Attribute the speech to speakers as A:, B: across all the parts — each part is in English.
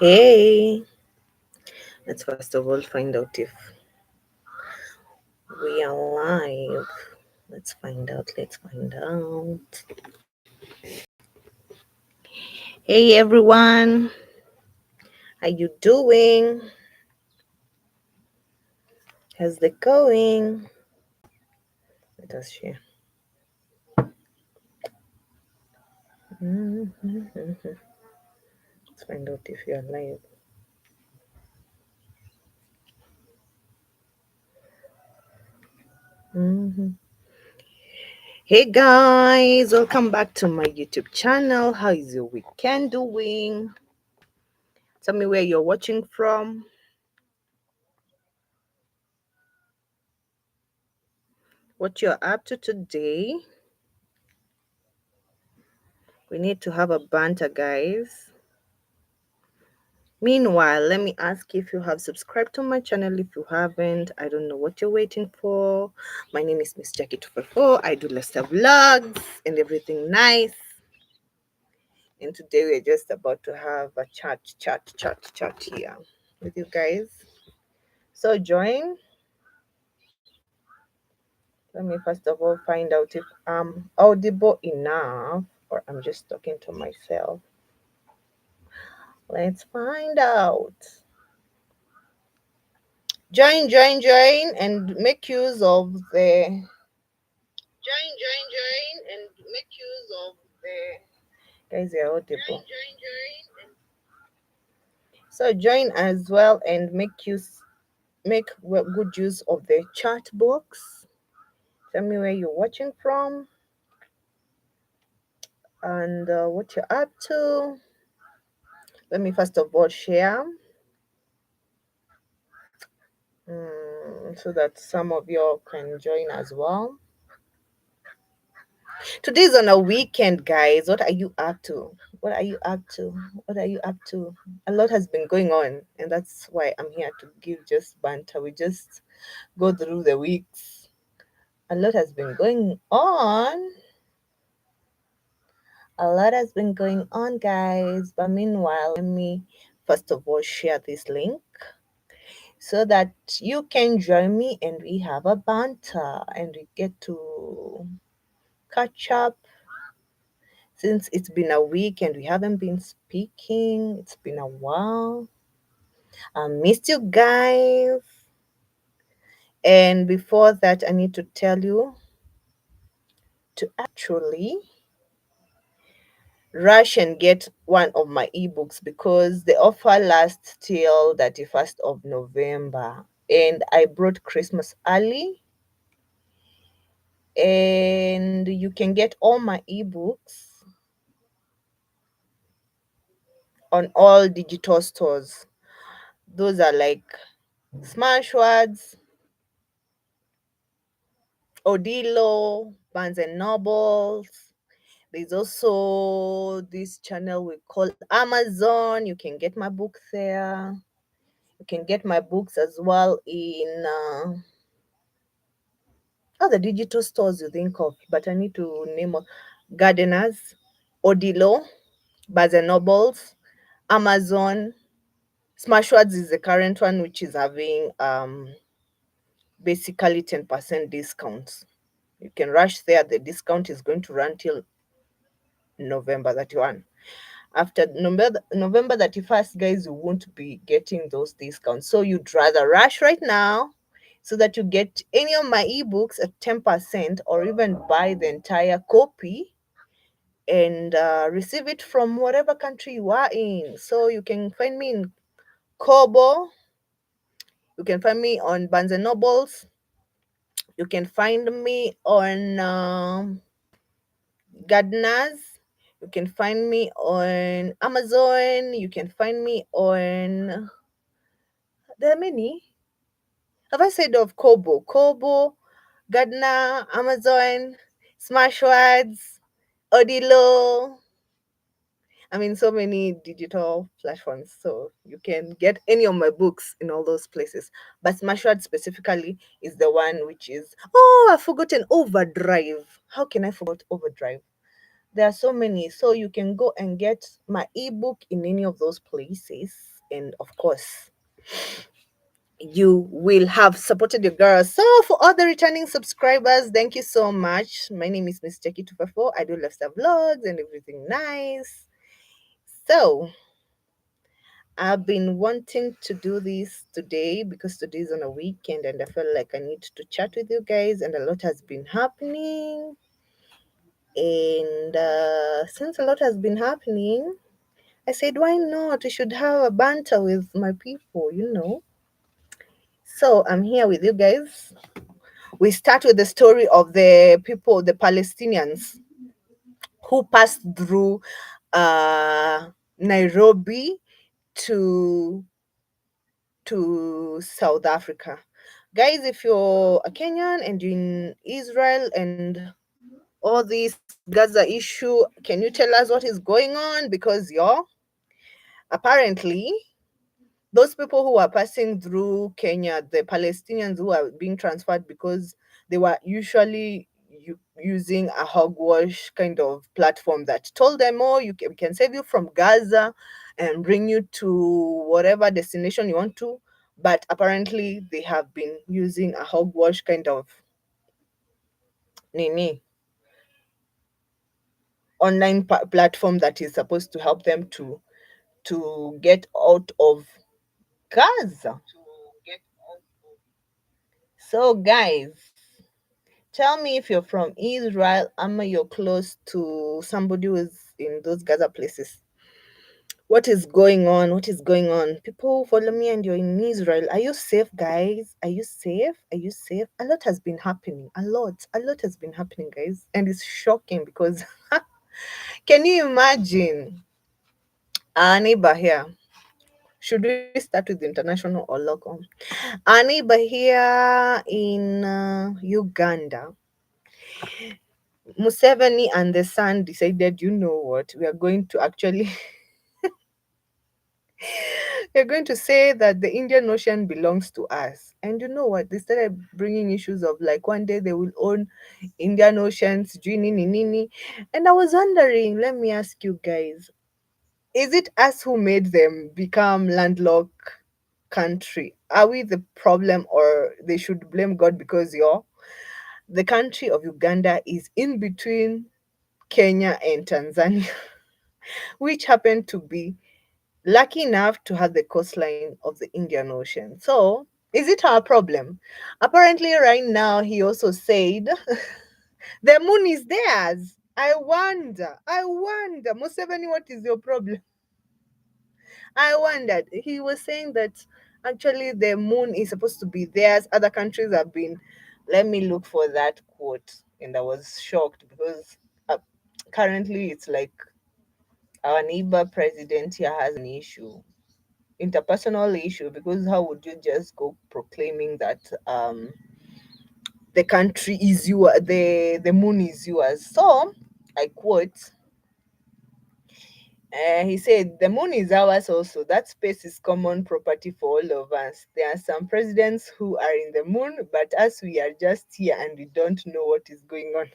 A: Hey, let's first of all find out if we are live. Let's find out. Hey everyone, how you doing? How's it going? Let us share. Let's find out if you are live. Mhm. Hey guys, welcome back to my YouTube channel. How is your weekend doing? Tell me where you're watching from. What you're up to today. We need to have a banter, guys. Meanwhile, let me ask if you have subscribed to my channel. If you haven't, I don't know what you're waiting for. My name is Miss Jackie 254. I do Lester vlogs and everything nice. And today we're just about to have a chat here with you guys. So join. Let me first of all find out if I'm audible enough or I'm just talking to myself. Let's find out. Join, and make use of the and make use of the guys. You're audible. So join as well and make good use of the chat box. Tell me where you're watching from and what you're up to. Let me first of all share so that some of you can join as well. Today's on a weekend, guys. What are you up to? What are you up to? What are you up to? A lot has been going on, and that's why I'm here to give just banter. We just go through the weeks. A lot has been going on. A lot has been going on, guys. But meanwhile, let me first of all share this link so that you can join me and we have a banter and we get to catch up since it's been a week and we haven't been speaking. It's been a while. I missed you guys. And before that, I need to tell you to actually rush and get one of my ebooks because the offer lasts till 31st of November. And I brought Christmas early. And you can get all my ebooks on all digital stores. Those are like Smashwords, Odilo, Barnes and Nobles. There's also this channel we call Amazon. You can get my book there. You can get my books as well in other digital stores you think of, but I need to name Gardeners, Odilo, Barnes and Nobles, Amazon. Smashwords is the current one, which is having basically 10% discounts. You can rush there. The discount is going to run till November 31. After November 31st, guys, you won't be getting those discounts. So you'd rather rush right now so that you get any of my ebooks at 10% or even buy the entire copy and receive it from whatever country you are in. So you can find me in Kobo. You can find me on Barnes and Nobles. You can find me on Gardeners. You can find me on Amazon. You can find me on. There are many. Have I said of Kobo? Kobo, Gardener, Amazon, Smashwords, Odilo. I mean, so many digital platforms. So you can get any of my books in all those places. But Smashwords specifically is the one which is. Oh, I've forgotten Overdrive. How can I forget Overdrive? There are so many. So you can go and get my ebook in any of those places. And of course, you will have supported your girl. So for all the returning subscribers, thank you so much. My name is Miss Jackie 254. I do lifestyle vlogs and everything nice. So I've been wanting to do this today because today is on a weekend and I felt like I need to chat with you guys, and a lot has been happening. And since a lot has been happening, I said, why not? We should have a banter with my people. So I'm here with you guys. We start with the story of the people, the Palestinians who passed through Nairobi to South Africa. Guys, if you're a Kenyan and you're in Israel and all this Gaza issue, can you tell us what is going on? Because apparently those people who are passing through Kenya, the Palestinians who are being transferred because they were usually using a hogwash kind of platform that told them, oh, we can save you from Gaza and bring you to whatever destination you want to. But apparently, they have been using a hogwash kind of nini online platform that is supposed to help them to get out of Gaza. So, guys, tell me if you're from Israel, or you're close to somebody who's in those Gaza places. What is going on? What is going on? People follow me and you're in Israel. Are you safe, guys? Are you safe? Are you safe? A lot has been happening. A lot. A lot has been happening, guys. And it's shocking because can you imagine our neighbor here? Should we start with international or local? Our neighbor here in Uganda, Museveni and the son decided, you know what, we are going to actually we're going to say that the Indian Ocean belongs to us. And you know what, they started bringing issues of like one day they will own Indian Oceans, nini nini. And I was wondering, let me ask you guys, is it us who made them become landlocked country? Are we the problem, or they should blame God because the country of Uganda is in between Kenya and Tanzania, which happen to be lucky enough to have the coastline of the Indian Ocean. So, is it our problem? Apparently, right now, he also said the moon is theirs. I wonder, Museveni, what is your problem? I wondered. He was saying that actually the moon is supposed to be theirs. Other countries have been. Let me look for that quote. And I was shocked because uh, currently it's like our neighbor president here has an issue, interpersonal issue, because how would you just go proclaiming that the country is yours, the moon is yours? So I quote, he said, the moon is ours also. That space is common property for all of us. There are some presidents who are in the moon, but us, we are just here and we don't know what is going on.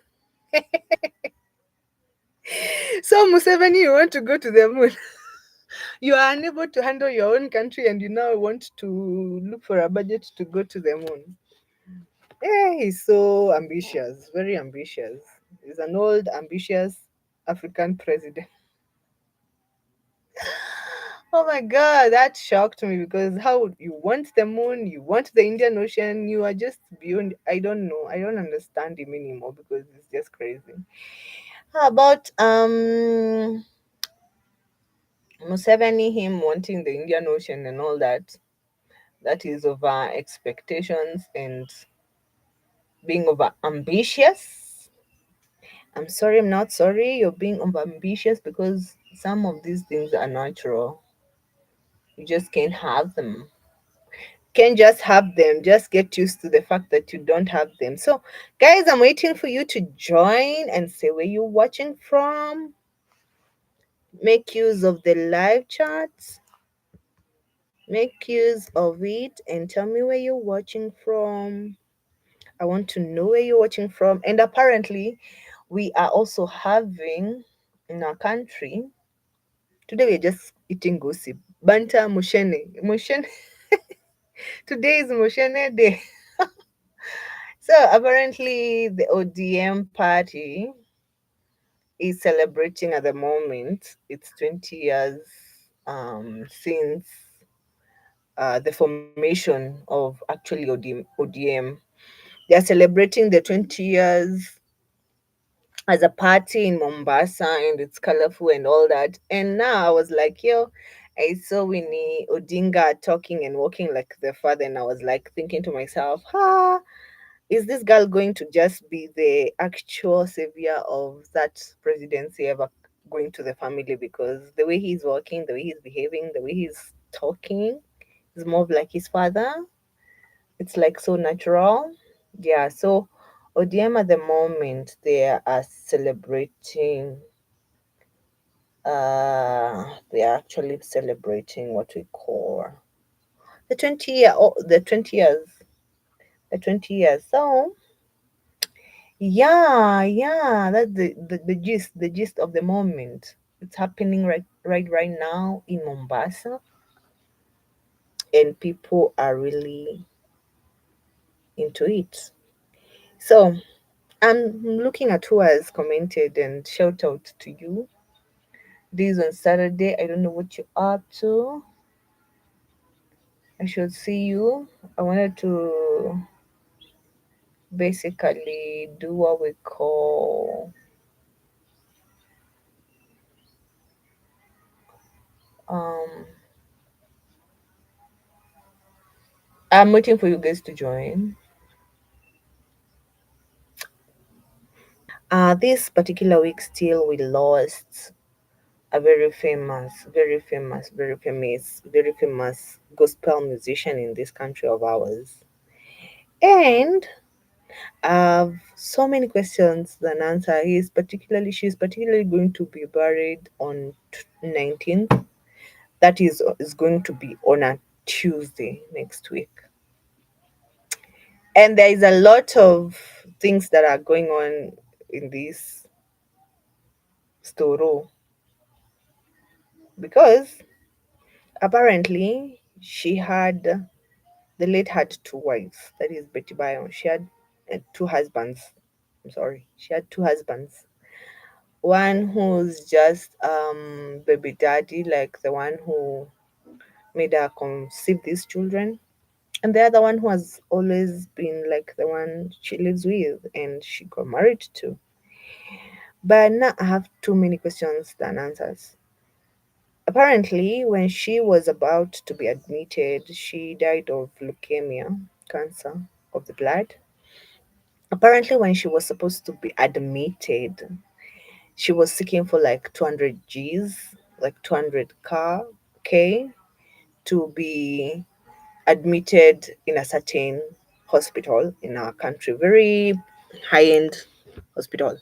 A: So, Museveni, you want to go to the moon? You are unable to handle your own country and you now want to look for a budget to go to the moon. Yeah, he's so ambitious, very ambitious. He's an old, ambitious African president. Oh my God, that shocked me because how you want the moon, you want the Indian Ocean, you are just beyond. I don't know. I don't understand him anymore because it's just crazy. How about Museveni, him wanting the Indian Ocean and all that? That is over expectations and being over ambitious. I'm sorry, I'm not sorry. You're being over ambitious because some of these things are natural. You just can't have them. Can't just have them. Just get used to the fact that you don't have them. So, guys, I'm waiting for you to join and say where you're watching from. Make use of the live chat. Make use of it and tell me where you're watching from. I want to know where you're watching from. And apparently, we are also having in our country. Today we're just eating gossip. Banter Mushene. Mushene. Today is Mushene Day. So apparently the ODM party is celebrating at the moment. It's 20 years since the formation of actually ODM. They are celebrating the 20 years as a party in Mombasa, and it's colorful and all that. And now I was like, yo, I saw Winnie Odinga talking and walking like the father, and I was like thinking to myself, is this girl going to just be the actual savior of that presidency ever going to the family? Because the way he's walking, the way he's behaving, the way he's talking is more of like his father. It's like so natural. Yeah, so ODM at the moment they are celebrating they are actually celebrating what we call the 20 years. The 20 years. So yeah, yeah, that's the gist of the moment. It's happening right now in Mombasa, and people are really into it. So I'm looking at who has commented, and shout out to you. This is on Saturday. I don't know what you're up to. I should see you. I wanted to basically do what we call um I'm waiting for you guys to join. This particular week still we lost a very famous gospel musician in this country of ours. And I have so many questions than answer. She's particularly going to be buried on 19th. That is going to be on a Tuesday next week. And there is a lot of things that are going on in this story because apparently the late had two wives. That is Betty Bayon. She had two husbands. I'm sorry. She had two husbands. One who's just baby daddy, like the one who made her conceive these children, and the other one who has always been like the one she lives with and she got married to. But now I have too many questions than answers. Apparently, when she was about to be admitted, she died of leukemia, cancer of the blood. Apparently, when she was supposed to be admitted, she was seeking for like 200 G's, like 200K to be admitted in a certain hospital in our country, very high end hospital.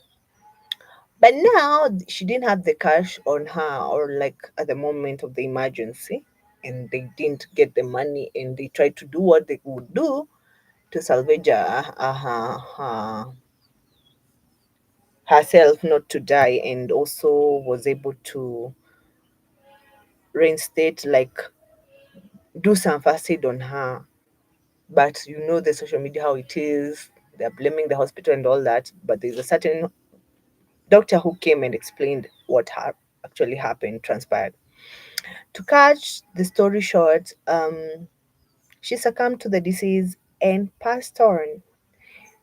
A: But now she didn't have the cash on her, or like at the moment of the emergency, and they didn't get the money, and they tried to do what they would do to salvage herself not to die, and also was able to reinstate, like do some first aid on her. But you know the social media how it is. They're blaming the hospital and all that. But there's a certain doctor who came and explained what actually happened, transpired. To catch the story short, she succumbed to the disease and passed on.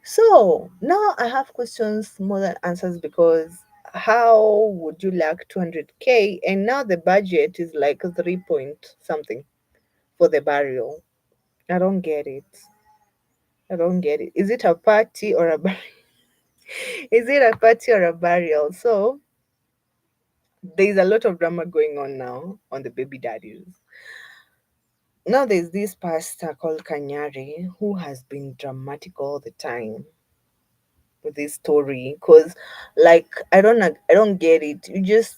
A: So now I have questions more than answers because how would you like 200K and now the budget is like 3 point something for the burial? I don't get it. I don't get it. Is it a party or a burial? Is it a party or a burial? So there's a lot of drama going on now on the baby daddies. Now there's this pastor called Kanyari who has been dramatic all the time with this story because like I don't get it. You just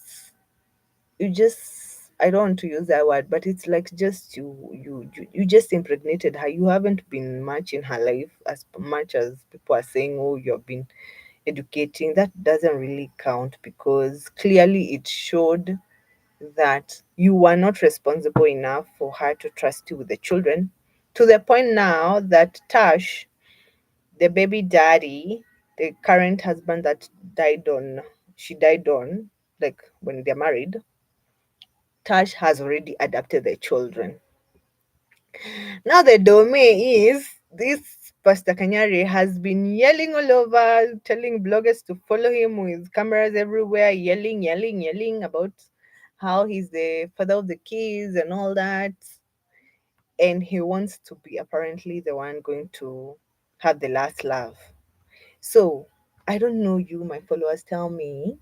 A: I don't want to use that word, but it's like just you just impregnated her. You haven't been much in her life as much as people are saying, oh, you've been educating, that doesn't really count, because clearly it showed that you were not responsible enough for her to trust you with the children, to the point now that Tash, the baby daddy, the current husband that died on, like when they're married, Tash has already adopted the children. Now the domain is this Pastor Kanyari has been yelling all over, telling bloggers to follow him with cameras everywhere, yelling about how he's the father of the kids and all that. And he wants to be apparently the one going to have the last laugh. So I don't know, you, my followers, tell me,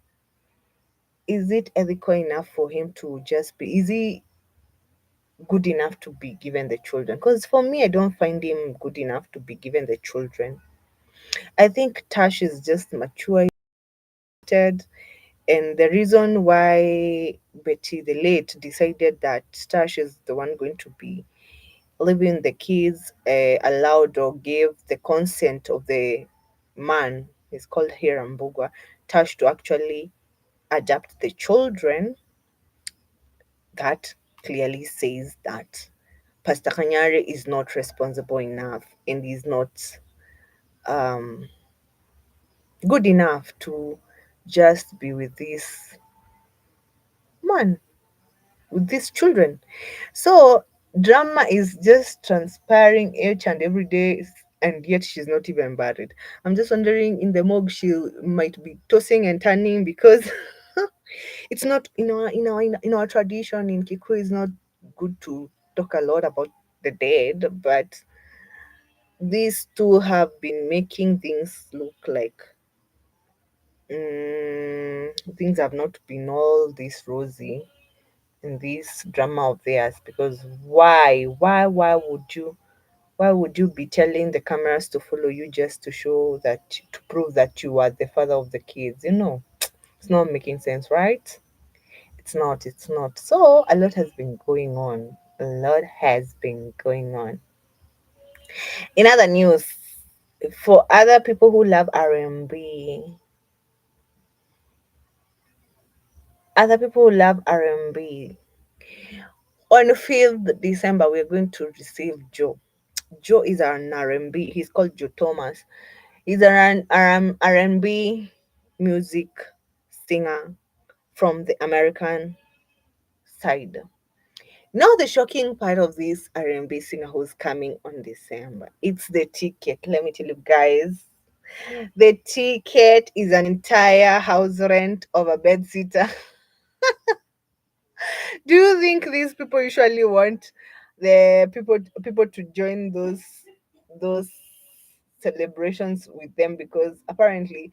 A: is it ethical enough for him to just be, is he good enough to be given the children? Because for me, I don't find him good enough to be given the children. I think Tash is just mature, and the reason why Betty the late decided that Tash is the one going to be leaving the kids, allowed or gave the consent of the man, he's called Hiram Bugwa, Tash, to actually adopt the children, that clearly says that Pastor Kanyari is not responsible enough and is not um, good enough to just be with this man, with these children. So drama is just transpiring each and every day, and yet she's not even married. I'm just wondering, in the morgue she might be tossing and turning, because it's not in our tradition in Kikuyu. It's not good to talk a lot about the dead, but these two have been making things look like things have not been all this rosy in this drama of theirs. Because why would you be telling the cameras to follow you just to show that, to prove that you are the father of the kids? It's not making sense, right? It's not. So a lot has been going on. A lot has been going on. In other news, for other people who love R&B, other people who love R&B, on 5th December, we're going to receive Joe. Joe is an R&B. He's called Joe Thomas. He's an R&B music singer from the American side. Now, the shocking part of this R&B singer who's coming on December, it's the ticket. Let me tell you guys, the ticket is an entire house rent of a bed sitter. Do you think these people usually want the people to join those celebrations with them? Because apparently,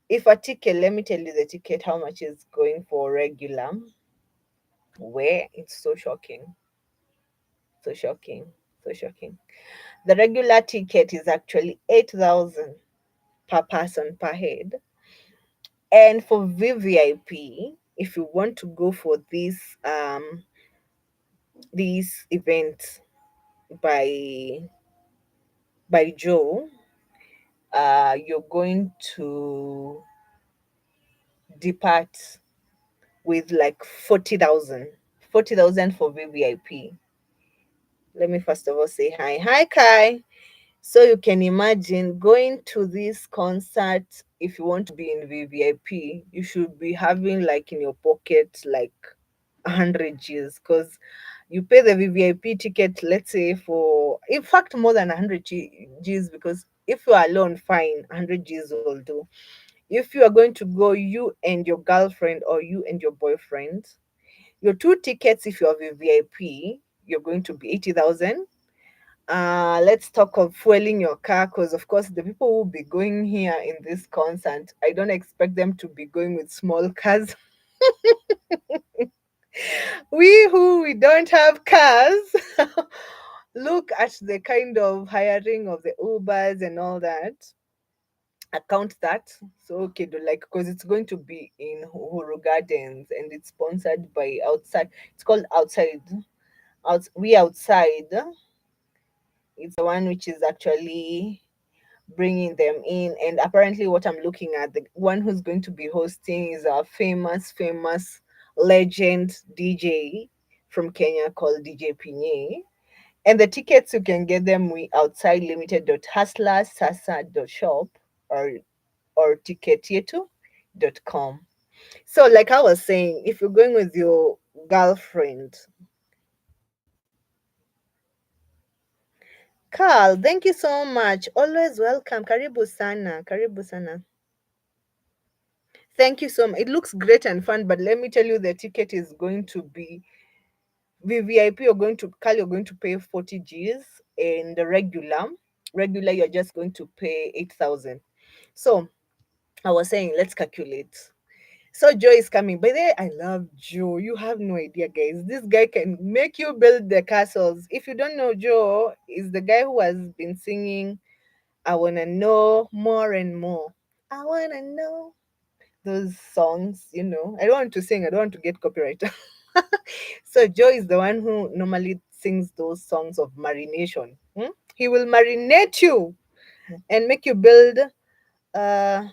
A: if a ticket, let me tell you the ticket, how much is going for regular, where it's so shocking, so shocking, so shocking. The regular ticket is actually 8,000 per person per head. And for VVIP, if you want to go for this event by Joe, you're going to depart with like 40,000 for VVIP. Let me first of all say hi Kai. So you can imagine going to this concert. If you want to be in VVIP, you should be having like in your pocket like 100 Gs, because you pay the VVIP ticket, let's say, for, in fact, more than 100 Gs, because if you are alone, fine, 100 Gs will do. If you are going to go, you and your girlfriend or you and your boyfriend, your two tickets, if you have a VIP, you're going to be 80,000. Let's talk of fueling your car, because of course the people who will be going here in this concert, I don't expect them to be going with small cars. We don't have cars. Look at the kind of hiring of the Ubers and all that. Account that. So okay, like, because it's going to be in Huru Gardens and it's sponsored by Outside. It's called Outside. We Outside. It's the one which is actually bringing them in. And apparently, what I'm looking at, the one who's going to be hosting is a famous legend DJ from Kenya called DJ Pinye. And the tickets, you can get them outside limited.hustlersasa.shop or ticketyetu.com. So, like I was saying, if you're going with your girlfriend, Carl, thank you so much. Always welcome. Karibu sana. Karibu sana. Thank you so much. It looks great and fun, but let me tell you, the ticket is going to be VVIP. Carl, you're going to pay 40 G's, and the regular, you're just going to pay 8,000. So, I was saying, let's calculate. So Joe is coming. By the way, I love Joe. You have no idea, guys. This guy can make you build the castles. If you don't know, Joe is the guy who has been singing I Wanna Know More and More. I wanna know those songs, I don't want to sing, I don't want to get copyright. So Joe is the one who normally sings those songs of marination. He will marinate you and make you build uh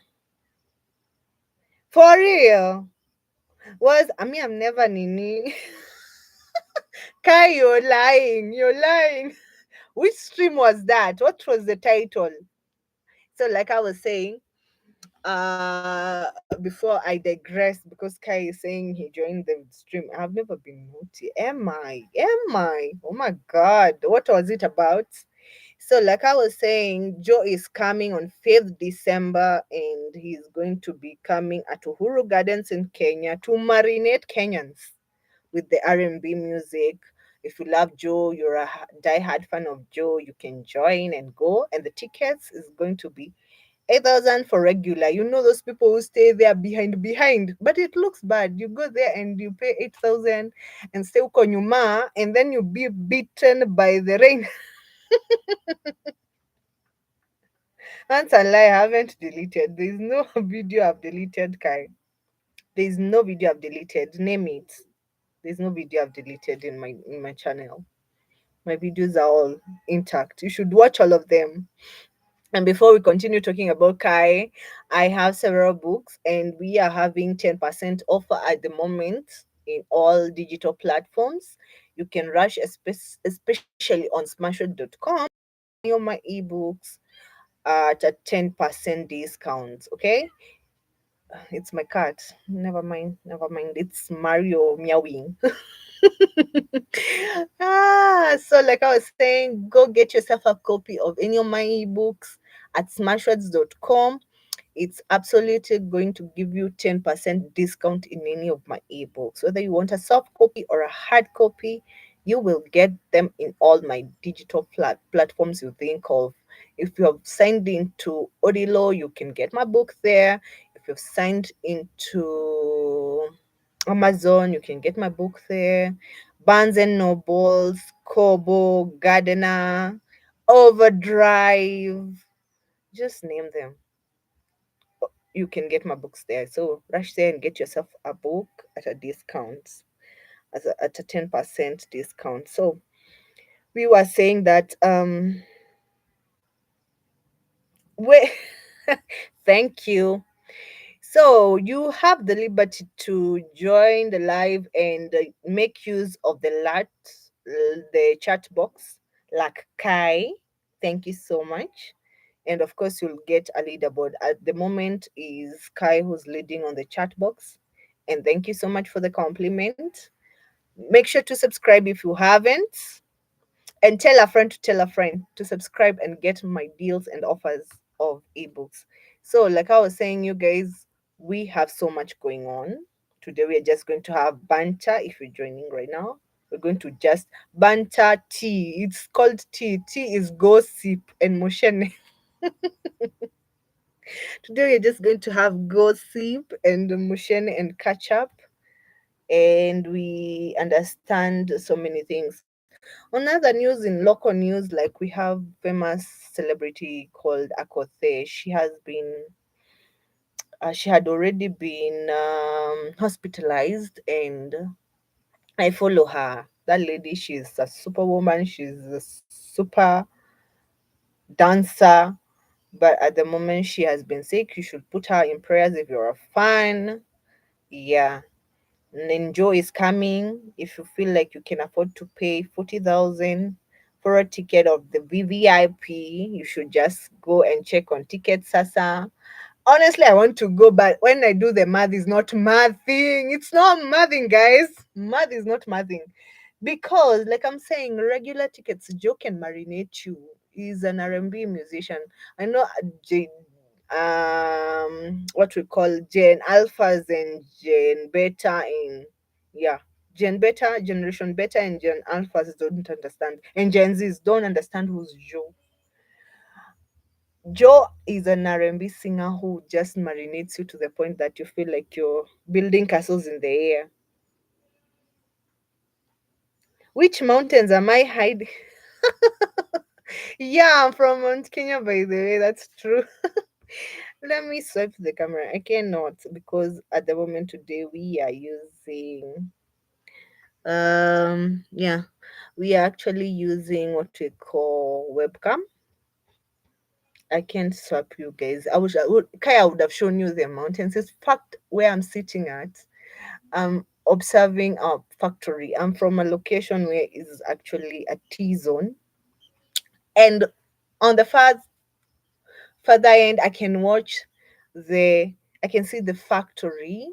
A: for real. I'm never Nini. Kai, you're lying. You're lying. Which stream was that? What was the title? So, like I was saying, before I digress, because Kai is saying he joined the stream. I've never been naughty. Am I? Am I? Oh my God. What was it about? So, like I was saying, Joe is coming on 5th December, and he's going to be coming at Uhuru Gardens in Kenya to marinate Kenyans with the R&B music. If you love Joe, you're a die-hard fan of Joe, you can join and go. And the tickets is going to be 8,000 for regular. You know those people who stay there behind, but it looks bad. You go there and you pay 8,000 and stay uko nyuma, and then you be beaten by the rain. That's a lie. I haven't deleted. There's no video I've deleted, Kai. There's no video I've deleted. Name it. There's no video I've deleted in my channel. My videos are all intact. You should watch all of them. And before we continue talking about Kai, I have several books, and we are having 10% offer at the moment in all digital platforms. You can rush, especially on smashwords.com, your my ebooks at a 10% discount. Okay, it's my cat. Never mind, never mind. It's Mario meowing. So like I was saying, go get yourself a copy of any of my ebooks at smashwords.com. It's absolutely going to give you 10% discount in any of my ebooks. Whether you want a soft copy or a hard copy, you will get them in all my digital platforms you think of. If you have signed into Odilo, you can get my book there. If you've signed into Amazon, you can get my book there. Barnes and Nobles, Kobo, Gardener, Overdrive, just name them. You can get my books there. So rush there and get yourself a book at a discount, at a 10% discount. So we were saying that we thank you. So you have the liberty to join the live and make use of the chat box, like Kai. Thank you so much. And of course, you'll get a leaderboard. At the moment, is Kai who's leading on the chat box. And thank you so much for the compliment. Make sure to subscribe if you haven't, and tell a friend to tell a friend to subscribe and get my deals and offers of ebooks. So, like I was saying, you guys, we have so much going on. Today, we are just going to have banter. If you're joining right now, we're going to just banter tea. It's called tea. Tea is gossip and motion. Today, we're just going to have gossip and motion and catch up, and we understand so many things. On other news, in local news, like we have famous celebrity called 𝐓𝐾𝐄. She had already been hospitalized, and I follow her. That lady, she's a superwoman. She's a super dancer. But at the moment, she has been sick. You should put her in prayers if you're a fan. Yeah. Enjoy is coming. If you feel like you can afford to pay 40,000 for a ticket of the VVIP, you should just go and check on Ticket Sasa. Honestly, I want to go, but when I do the math, it's not mathing. It's not mathing, guys. Math is not mathing. Because, like I'm saying, regular tickets, Joe can marinate you. He's an R&B musician. I know what we call Gen Alphas and Gen Beta in, yeah, Gen Beta, Generation Beta and Gen Alphas don't understand. And Gen Zs don't understand who's Joe. Joe is an R&B singer who just marinates you to the point that you feel like you're building castles in the air. Which mountains am I hiding? Yeah, I'm from Mount Kenya, by the way. That's true. Let me swipe the camera. I cannot because at the moment today we are using yeah, we are actually using what we call webcam. I can't swap you guys. I would have shown you the mountains. In fact, where I'm sitting at, I'm observing a factory. I'm from a location where is actually a T zone, and on the further end, the I can see the factory,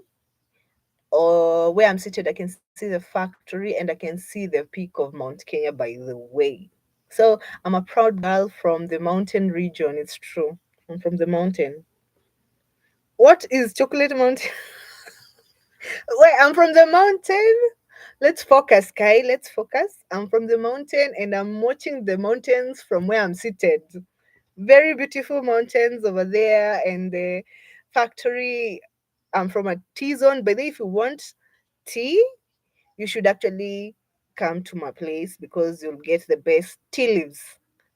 A: or where I'm seated, I can see the factory and I can see the peak of Mount Kenya, by the way. So I'm a proud girl from the mountain region. It's true. I'm from the mountain. What is Chocolate Mountain? Wait, I'm from the mountain. Let's focus, Kai. Let's focus. I'm from the mountain and I'm watching the mountains from where I'm seated. Very beautiful mountains over there, and the factory. I'm from a T zone, but if you want tea, you should actually come to my place because you'll get the best tea leaves,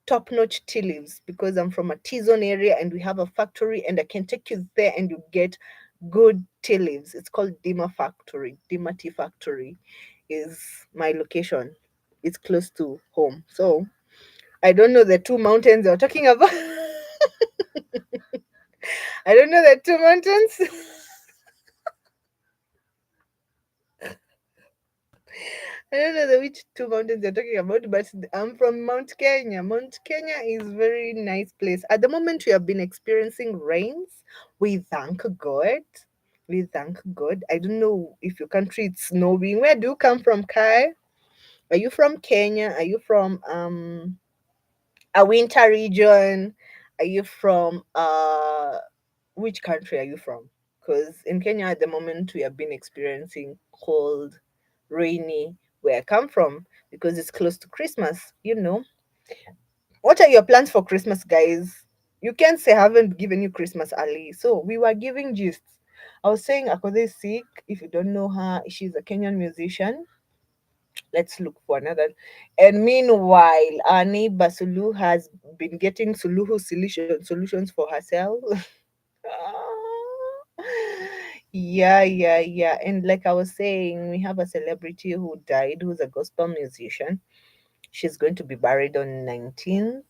A: top notch tea leaves. Because I'm from a T zone area and we have a factory, and I can take you there and you get good tea leaves. It's called Dima Factory. Dima Tea Factory is my location. It's close to home. So I don't know the two mountains you're talking about. I don't know the two mountains. I don't know which two mountains you're talking about, but I'm from Mount Kenya. Mount Kenya is very nice place. At the moment, we have been experiencing rains. We thank God. We thank God. I don't know if your country it's snowing. Where do you come from, Kai? Are you from Kenya? Are you from a winter region? Are you from which country are you from? Because in Kenya at the moment we have been experiencing cold, rainy, where I come from, because it's close to Christmas, you know. What are your plans for Christmas, guys? You can't say I haven't given you Christmas early. So we were giving gists. I was saying 𝐷𝐿𝐿 is sick. If you don't know her, she's a Kenyan musician. Let's look for another. And meanwhile, our neighbor Sulu has been getting solutions for herself. Yeah. And like I was saying, we have a celebrity who died, who's a gospel musician. She's going to be buried on 19th.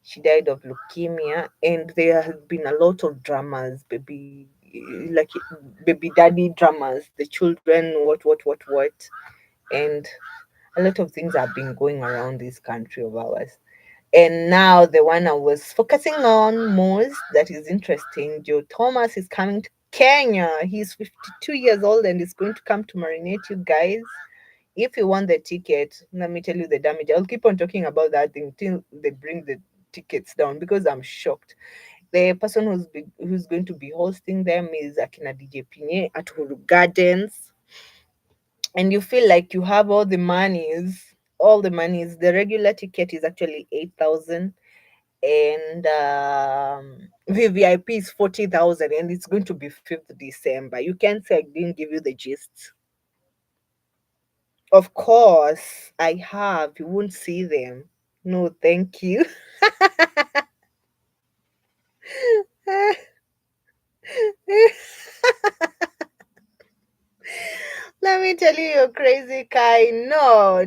A: She died of leukemia, and there have been a lot of dramas, like baby daddy dramas, the children, what, and a lot of things have been going around this country of ours. And now the one I was focusing on most that is interesting, Joe Thomas is coming to Kenya. He's 52 years old and is going to come to marinate you guys. If you want the ticket, let me tell you the damage. I'll keep on talking about that until they bring the tickets down because I'm shocked. The person who's going to be hosting them is Akina DJ Pinye at Huru Gardens, and you feel like you have all the monies. The regular ticket is actually 8,000, and VVIP is 40,000, and it's going to be 5th December. You can't say I didn't give you the gist. Of course, I have. You won't see them. No, thank you. Let me tell you, you're crazy, Kai. No.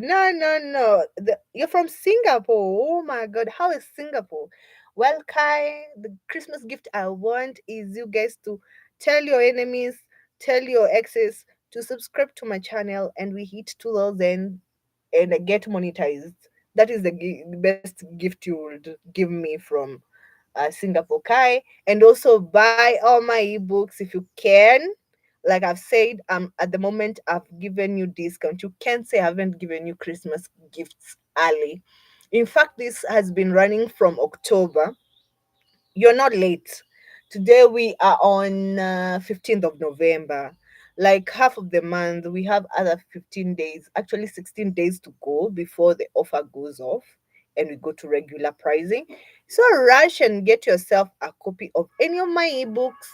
A: You're from Singapore. Oh my God, how is Singapore? Well, Kai, the Christmas gift I want is you guys to tell your enemies, tell your exes to subscribe to my channel, and we hit 2000 and I get monetized. That is the best gift you would give me from Singapore, Kai. And also buy all my ebooks if you can. Like I've said, at the moment I've given you discount. You can't say I haven't given you Christmas gifts early. In fact, this has been running from October. You're not late. Today we are on 15th of November. Like half of the month, we have other 15 days, actually 16 days to go before the offer goes off and we go to regular pricing. So rush and get yourself a copy of any of my ebooks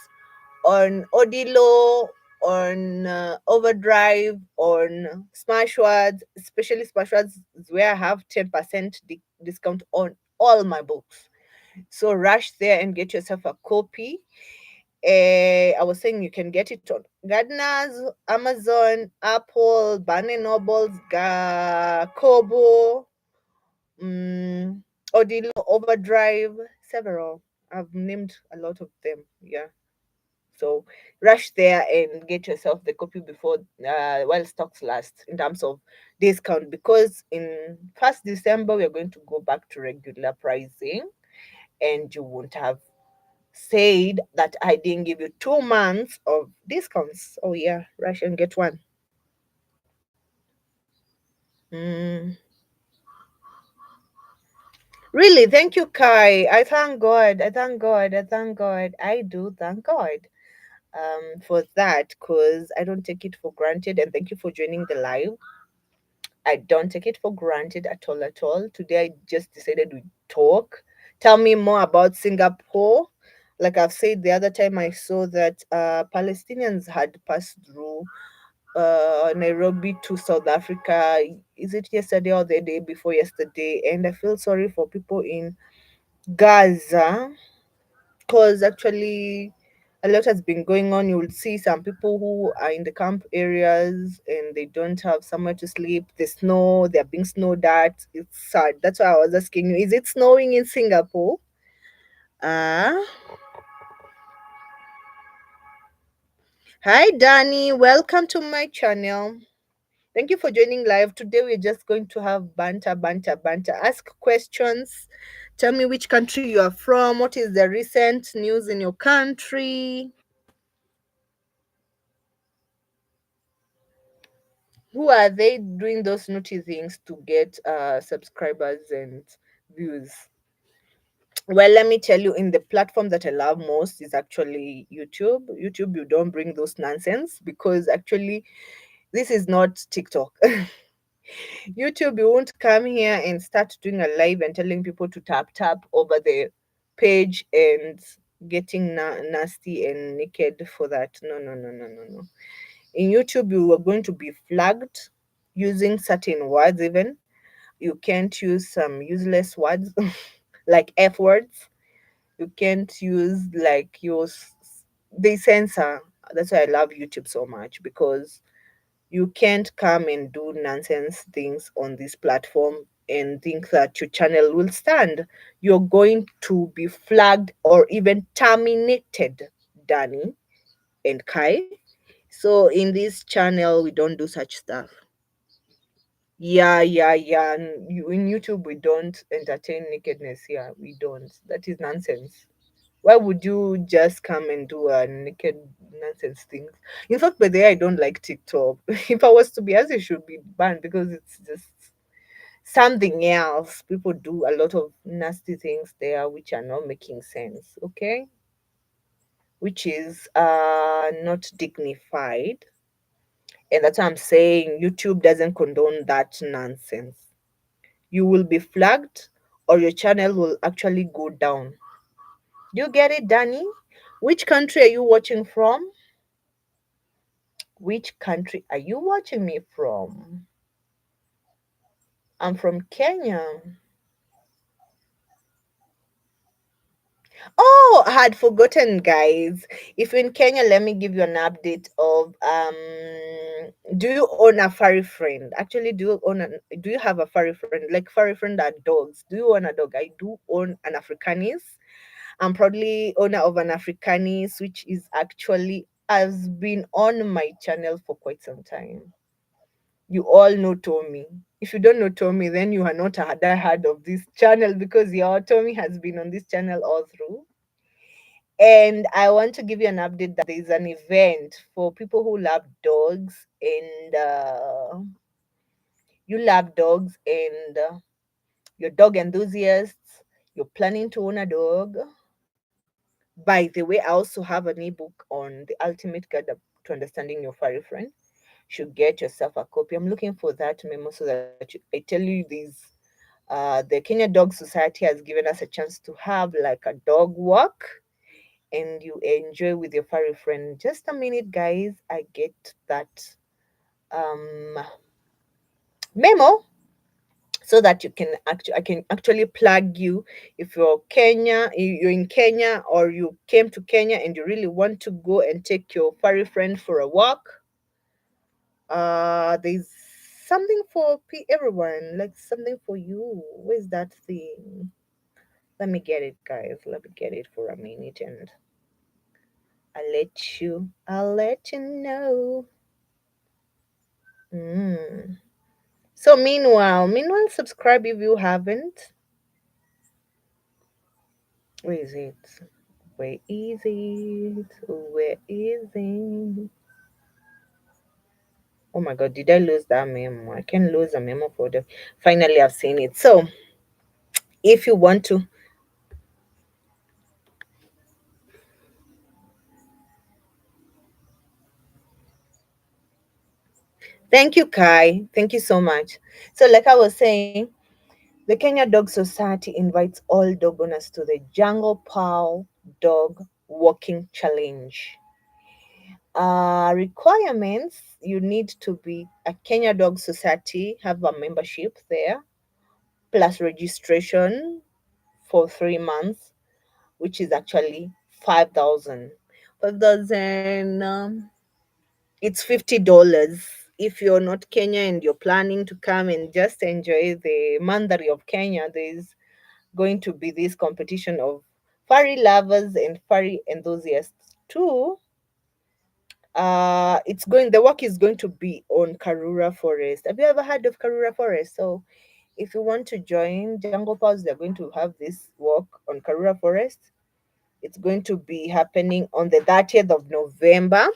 A: on Odilo, on Overdrive, on Smashwords, especially Smashwords, is where I have 10% discount on all my books. So rush there and get yourself a copy. I was saying you can get it on Gardeners, Amazon, Apple, Barnes& Nobles, Kobo, um, Odilo, Overdrive, several. I've named a lot of them. Yeah. So rush there and get yourself the copy before while stocks last in terms of discount, because in 1st December we're going to go back to regular pricing and you won't have said that I didn't give you 2 months of discounts. Oh yeah, rush and get one. Mm. Really, thank you, Kai. I thank God. I thank God. I thank God. I do thank God for that, because I don't take it for granted. And thank you for joining the live. I don't take it for granted at all, at all. Today I just decided we talk. Tell me more about Singapore. Like I've said the other time, I saw that Palestinians had passed through Nairobi to South Africa. Is it yesterday or the day before yesterday? And I feel sorry for people in Gaza, because actually a lot has been going on. You will see some people who are in the camp areas and they don't have somewhere to sleep. The snow, they're being snowed at. It's sad. That's why I was asking you, is it snowing in Singapore? Ah, hi Danny, welcome to my channel. Thank you for joining live. Today we're just going to have banter, banter, banter. Ask questions. Tell me which country you are from. What is the recent news in your country? Who are they doing those naughty things to get subscribers and views? Well, let me tell you, in the platform that I love most is actually YouTube. YouTube, you don't bring those nonsense, because actually this is not TikTok. YouTube, you won't come here and start doing a live and telling people to tap over the page and getting nasty and naked for that. No, no, no, no, no, no. In YouTube, you are going to be flagged using certain words, even. You can't use some useless words like F words. You can't use like they censor. That's why I love YouTube so much, because you can't come and do nonsense things on this platform and think that your channel will stand. You're going to be flagged or even terminated, Danny and Kai. So in this channel, we don't do such stuff. Yeah, yeah, yeah. In YouTube, we don't entertain nakedness here. We don't. That is nonsense. Why would you just come and do a naked nonsense things? In fact, by the way, I don't like TikTok. If I was to be asked, it should be banned, because it's just something else. People do a lot of nasty things there which are not making sense. Okay, which is not dignified. And that's why I'm saying YouTube doesn't condone that nonsense. You will be flagged or your channel will actually go down. Do you get it, Danny? Which country are you watching from? Which country are you watching me from? I'm from Kenya. Oh, I had forgotten, guys. If you're in Kenya, let me give you an update of do you own a furry friend? Actually, do you have a furry friend? Like furry friend are dogs. Do you own a dog? I do own an Afrikanis. I'm proudly owner of an Africanis, which is actually has been on my channel for quite some time. You all know Tommy. If you don't know Tommy, then you are not a diehard of this channel, because your Tommy has been on this channel all through. And I want to give you an update that there is an event for people who love dogs, and you love dogs, and you're dog enthusiasts, you're planning to own a dog. By the way, I also have an ebook on the ultimate guide to understanding your furry friend. Should get yourself a copy. I'm looking for that memo so that I tell you these. The Kenya Dog Society has given us a chance to have like a dog walk, and you enjoy with your furry friend. Just a minute, guys. I get that um, memo so that you can actually I can actually plug you if you're in Kenya, or you came to Kenya and you really want to go and take your furry friend for a walk. There's something for everyone, like something for you. Where's that thing? Let me get it, guys. Let me get it for a minute, and I'll let you know. Mm. So meanwhile, subscribe if you haven't. Where is it? Where is it? Where is it? Oh my god, did I lose that memo? I can lose a memo for the. Finally, I've seen it. So, if you want to, thank you, Kai. Thank you so much. So, like I was saying, the Kenya Dog Society invites all dog owners to the Jungle Pow Dog Walking Challenge. Requirements: you need to be a Kenya Dog Society, have a membership there, plus registration for 3 months, which is actually 5,000. 5,000, it's $50. If you're not Kenya and you're planning to come and just enjoy the mandari of Kenya, there's going to be this competition of furry lovers and furry enthusiasts too. The work is going to be on Karura Forest. Have you ever heard of Karura Forest? So if you want to join Jungle Pals, they're going to have this walk on Karura Forest. It's going to be happening on the 30th of November.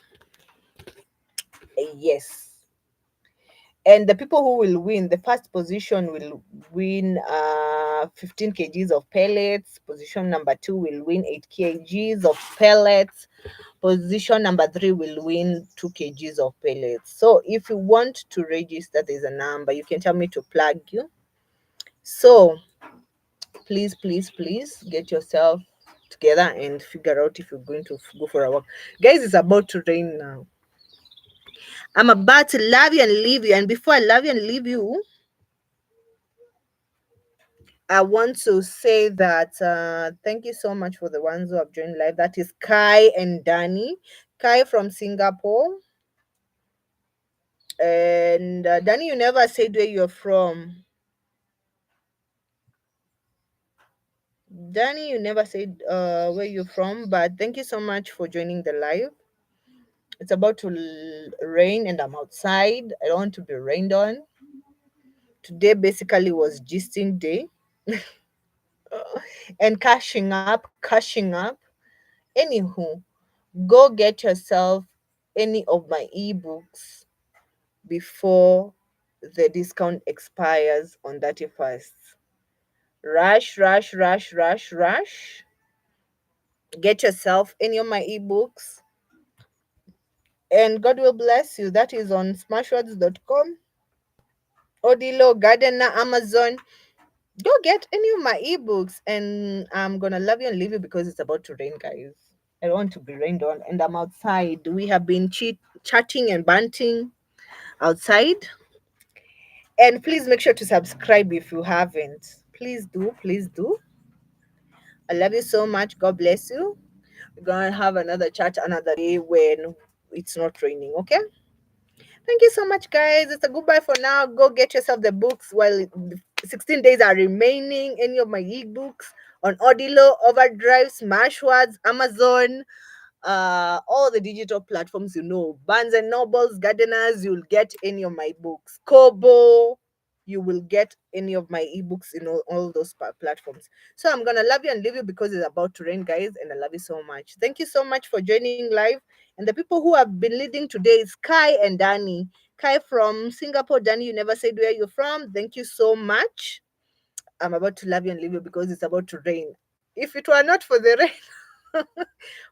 A: Yes. And the people who will win, the first position will win 15 kgs of pellets. Position number 2 will win 8 kgs of pellets. Position number 3 will win 2 kgs of pellets. So if you want to register, there's a number. You can tell me to plug you. So please, please, please get yourself together and figure out if you're going to go for a walk. Guys, it's about to rain now. I'm about to love you and leave you. And before I love you and leave you, I want to say that thank you so much for the ones who have joined live. That is Kai and Danny. Kai from Singapore. And Danny, you never said where you're from. Danny, you never said where you're from, but thank you so much for joining the live. It's about to rain and I'm outside. I don't want to be rained on. Today basically was gisting day and cashing up. Anywho, go get yourself any of my ebooks before the discount expires on 31st. Rush, rush, rush, rush, rush. Get yourself any of my ebooks, and God will bless you. That is on smashwords.com, Odilo, Gardener, Amazon. Go get any of my ebooks, and I'm gonna love you and leave you because it's about to rain, guys. I don't want to be rained on, and I'm outside. We have been chatting and banting outside. And please make sure to subscribe if you haven't. Please do, please do. I love you so much. God bless you. We're gonna have another chat another day when it's not raining, okay? Thank you so much, guys. It's a goodbye for now. Go get yourself the books while the 16 days are remaining. Any of my ebooks on Odilo, Overdrive, Smashwords, Amazon, all the digital platforms, Barnes and Nobles, Gardeners, you'll get any of my books. Kobo, you will get any of my ebooks in all those platforms. So I'm gonna love you and leave you because it's about to rain, guys, and I love you so much. Thank you so much for joining live. And the people who have been leading today is Kai and Danny. Kai from Singapore. Danny, you never said where you're from. Thank you so much. I'm about to love you and leave you because it's about to rain. If it were not for the rain,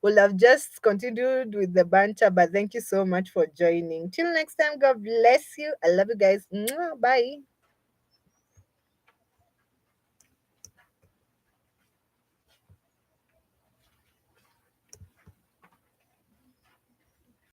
A: we'll have just continued with the banter. But thank you so much for joining. Till next time, God bless you. I love you guys. Mwah, bye.